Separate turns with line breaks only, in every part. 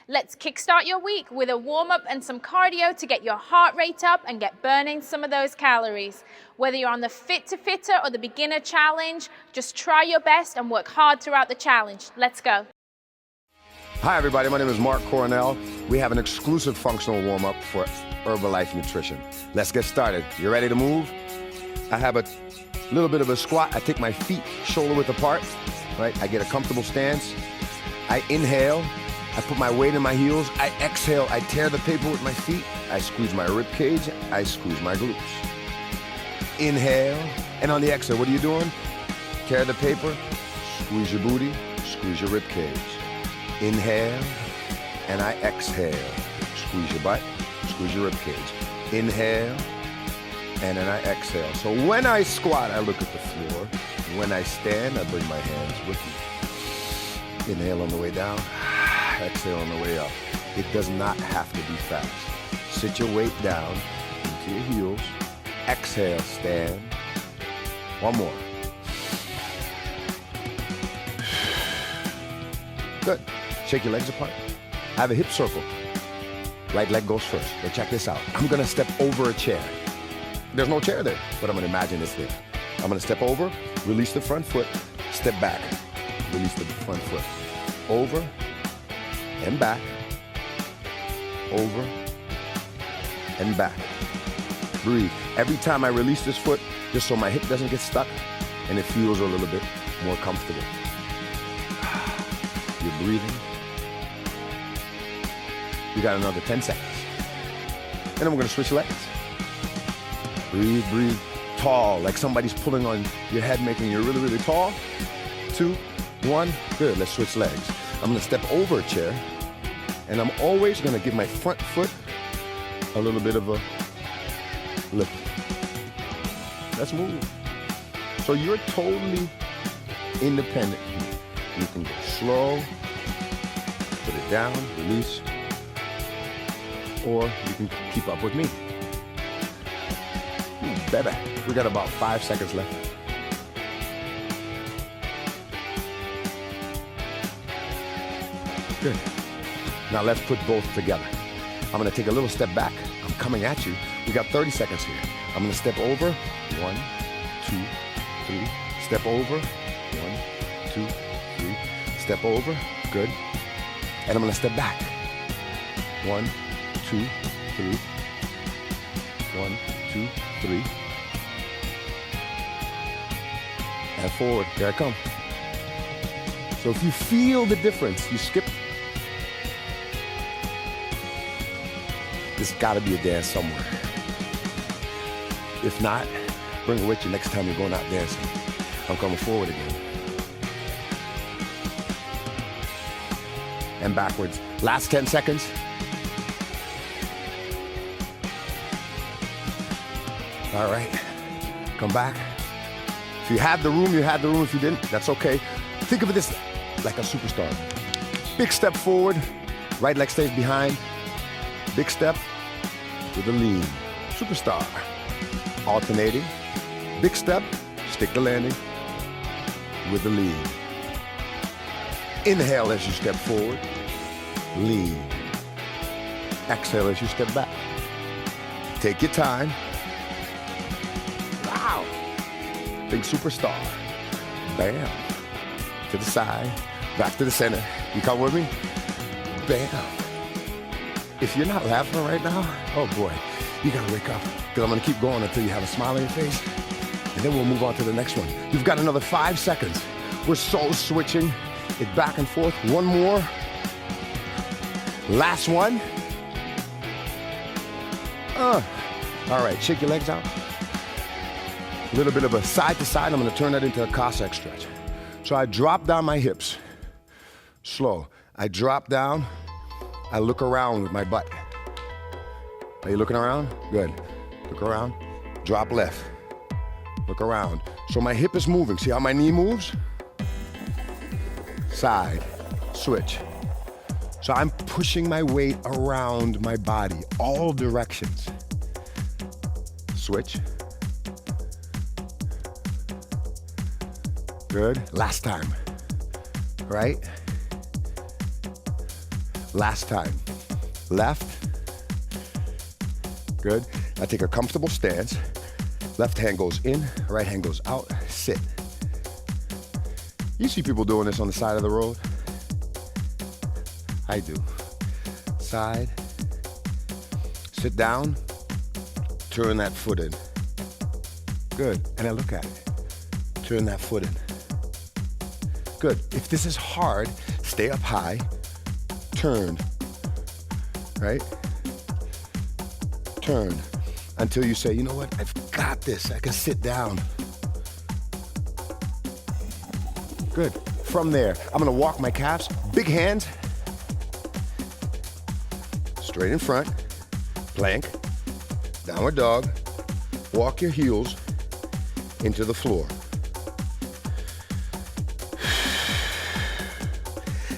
Let's kickstart your week with a warm-up and some cardio to get your heart rate up and get burning some of those calories. Whether you're on the Fit to Fitter or the Beginner Challenge, just try your best and work hard throughout the challenge. Let's go.
Hi everybody, my name is Mark Coronel. We have an exclusive functional warm-up for Herbalife Nutrition. Let's get started. You ready to move? I have a little bit of a squat. I take my feet shoulder width apart, right? I get a comfortable stance. I inhale. I put my weight in my heels. I exhale. I tear the paper with my feet. I squeeze my rib cage. I squeeze my glutes. Inhale. And on the exhale, what are you doing? Tear the paper. Squeeze your booty. Squeeze your rib cage. Inhale. And I exhale. Squeeze your butt. Squeeze your rib cage. Inhale. And then I exhale. So when I squat, I look at the floor. When I stand, I bring my hands with me. Inhale on the way down. Exhale on the way up. It does not have to be fast. Sit your weight down into your heels. Exhale, stand. One more. Good. Shake your legs apart. I have a hip circle. Right leg goes first. But check this out. I'm gonna step over a chair. There's no chair there, but I'm gonna imagine it's there. I'm gonna step over, release the front foot, step back. Release the front foot. Over and back. Over and back. Breathe. Every time I release this foot, just so my hip doesn't get stuck and it feels a little bit more comfortable. You're breathing. You got another 10 seconds. And then we're gonna switch legs. Breathe, breathe. Tall, like somebody's pulling on your head, making you really, really tall. 2, 1, good, let's switch legs. I'm gonna step over a chair, and I'm always gonna give my front foot a little bit of a lift. Let's move. So you're totally independent. You can go slow, put it down, release, or you can keep up with me. Baby, we got about 5 seconds left. Good. Now let's put both together. I'm gonna take a little step back. I'm coming at you. We got 30 seconds here. I'm gonna step over. 1, 2, 3. Step over. 1, 2, 3. Step over. Good. And I'm gonna step back. 1, 2, 3. 1, 2, 3. And forward, here I come. So if you feel the difference, you skip. There's gotta be a dance somewhere. If not, bring it with you next time you're going out dancing. I'm coming forward again. And backwards. Last 10 seconds. All right, come back. If you had the room, you had the room. If you didn't, that's okay. Think of this like a superstar. Big step forward, right leg stays behind. Big step with a lean. Superstar. Alternating. Big step, stick the landing with the lean. Inhale as you step forward. Lean. Exhale as you step back. Take your time. Wow. Big superstar. Bam. To the side, back to the center. You come with me? Bam. If you're not laughing right now, oh boy, you gotta wake up. Because I'm gonna keep going until you have a smile on your face. And then we'll move on to the next one. You've got another 5 seconds. We're so switching it back and forth. One more. Last one. All right, shake your legs out. A little bit of a side to side. I'm gonna turn that into a Cossack stretch. So I drop down my hips, slow. I drop down, I look around with my butt. Are you looking around? Good. Look around, drop left. Look around. So my hip is moving. See how my knee moves? Side, switch. So I'm pushing my weight around my body, all directions. Switch. Good. Last time. Right? Last time. Left. Good. I take a comfortable stance. Left hand goes in, right hand goes out. Sit. You see people doing this on the side of the road? I do. Side. Sit down. Turn that foot in. Good. And I look at it. Turn that foot in. Good. If this is hard, stay up high. Turn. Right? Turn. Until you say, you know what? I've got this. I can sit down. Good. From there, I'm gonna walk my calves. Big hands. Straight in front. Plank. Downward dog. Walk your heels into the floor.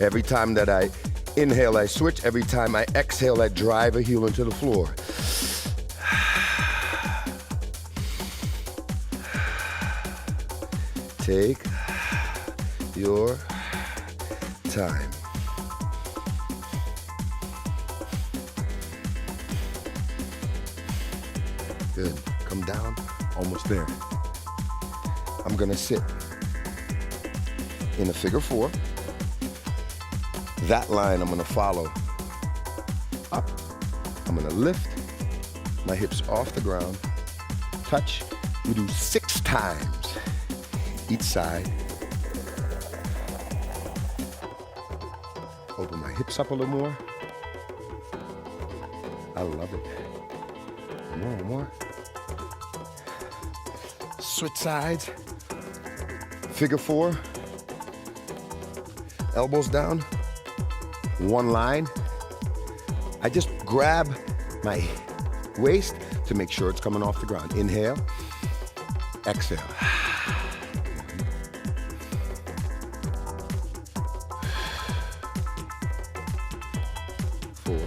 Every time that I inhale, I switch. Every time I exhale, I drive a heel into the floor. Take your time. Good. Come down. Almost there. I'm gonna sit in a figure four. That line I'm gonna follow up. I'm gonna lift my hips off the ground. Touch. We do 6 times each side. Open my hips up a little more. I love it. One more. Switch sides. Figure four. Elbows down. One line. I just grab my waist to make sure it's coming off the ground. Inhale. Exhale. 4,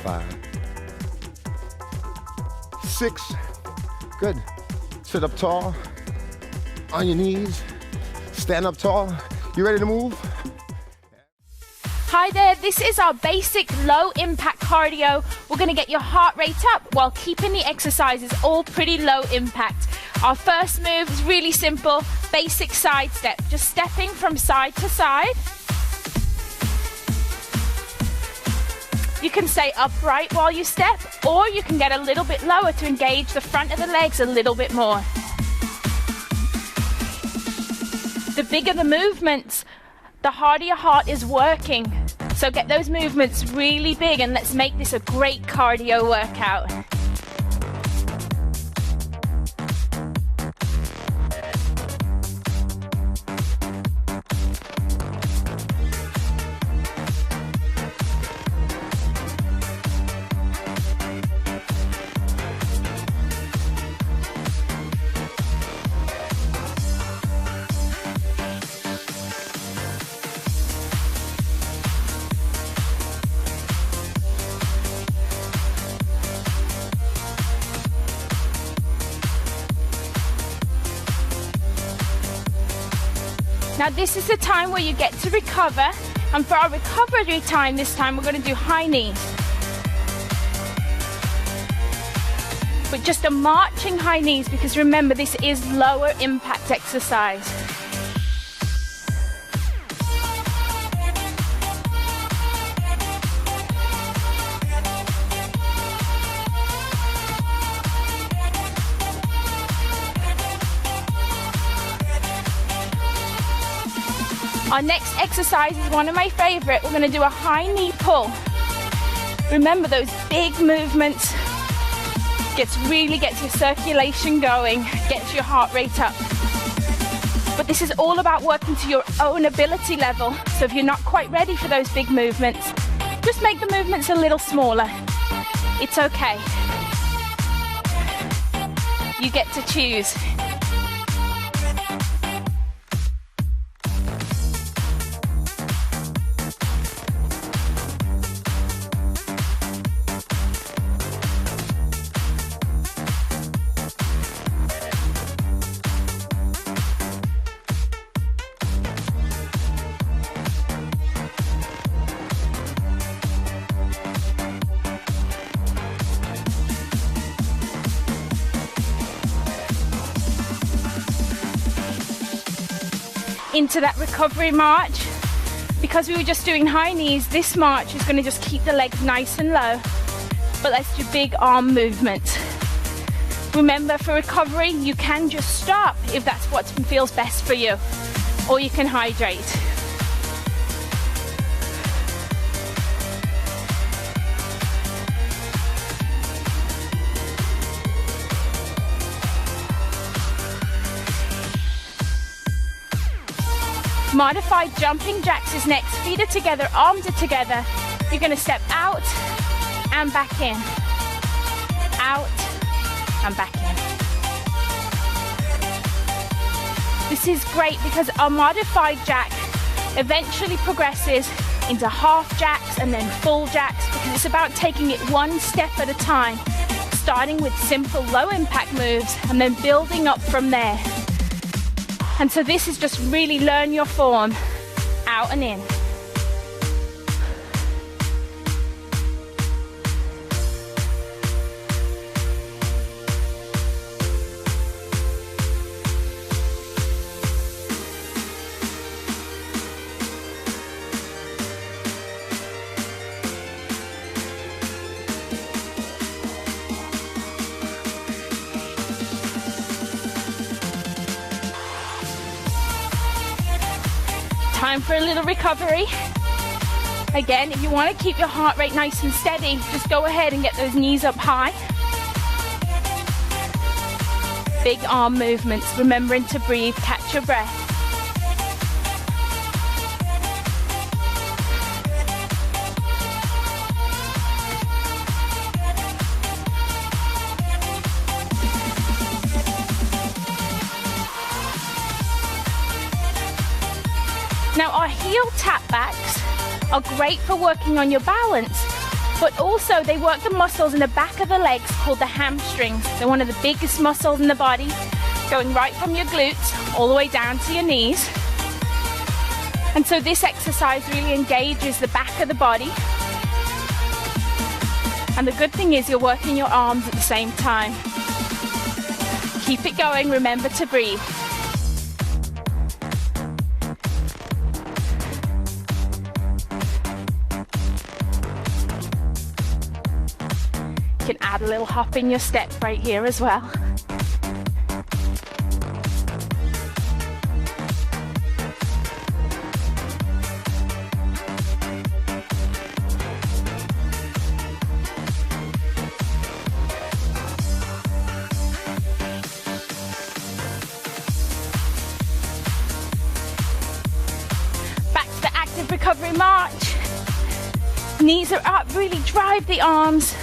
5, 6. Good. Sit up tall. On your knees. Stand up tall. You ready to move?
Hi there, this is our basic low impact cardio. We're gonna get your heart rate up while keeping the exercises all pretty low impact. Our first move is really simple, basic side step, just stepping from side to side. You can stay upright while you step, or you can get a little bit lower to engage the front of the legs a little bit more. The bigger the movements, the harder your heart is working. So get those movements really big and let's make this a great cardio workout. Now this is the time where you get to recover, and for our recovery time this time we're going to do high knees. But just a marching high knees, because remember this is lower impact exercise. Our next exercise is one of my favorite. We're going to do a high knee pull. Remember those big movements. Really gets your circulation going, gets your heart rate up. But this is all about working to your own ability level. So if you're not quite ready for those big movements, just make the movements a little smaller. It's okay. You get to choose. into that recovery march. Because we were just doing high knees, this march is going to just keep the legs nice and low, but let's do big arm movements. Remember, for recovery, you can just stop if that's what feels best for you, or you can hydrate. Modified jumping jacks is next. Feet are together, arms are together. You're going to step out and back in. Out and back in. This is great because our modified jack eventually progresses into half jacks and then full jacks, because it's about taking it one step at a time, starting with simple low impact moves and then building up from there. And so this is just really learn your form, out and in. Time for a little recovery. Again, if you want to keep your heart rate nice and steady, just go ahead and get those knees up high. Big arm movements, remembering to breathe, catch your breath. Now, our heel tap backs are great for working on your balance, but also they work the muscles in the back of the legs called the hamstrings. They're one of the biggest muscles in the body, going right from your glutes all the way down to your knees. And so this exercise really engages the back of the body. And the good thing is you're working your arms at the same time. Keep it going, remember to breathe. You can add a little hop in your step right here as well. Back to the active recovery march. Knees are up, really drive the arms.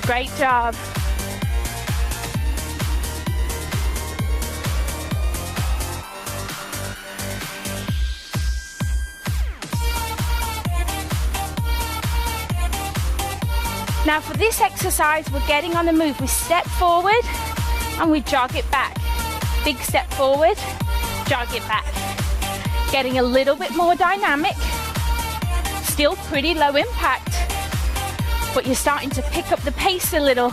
Great job. Now for this exercise, we're getting on the move. We step forward and we jog it back. Big step forward, jog it back. Getting a little bit more dynamic. Still pretty low impact, but you're starting to pick up the pace a little,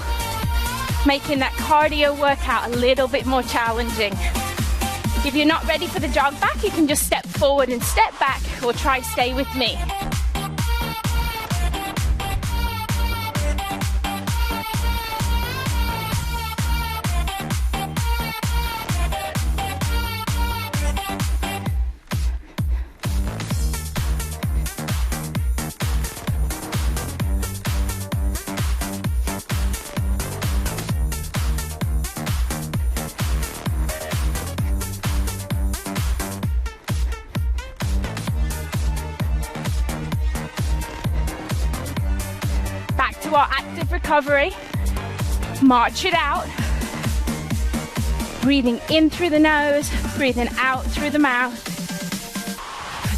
making that cardio workout a little bit more challenging. If you're not ready for the jog back, you can just step forward and step back, or try stay with me. Our active recovery. March it out. Breathing in through the nose, breathing out through the mouth.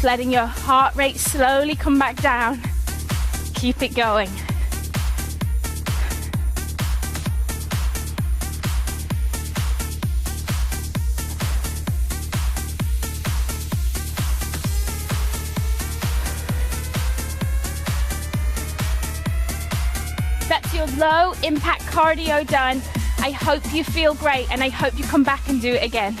Letting your heart rate slowly come back down. Keep it going. that's your low impact cardio done. I hope you feel great and I hope you come back and do it again.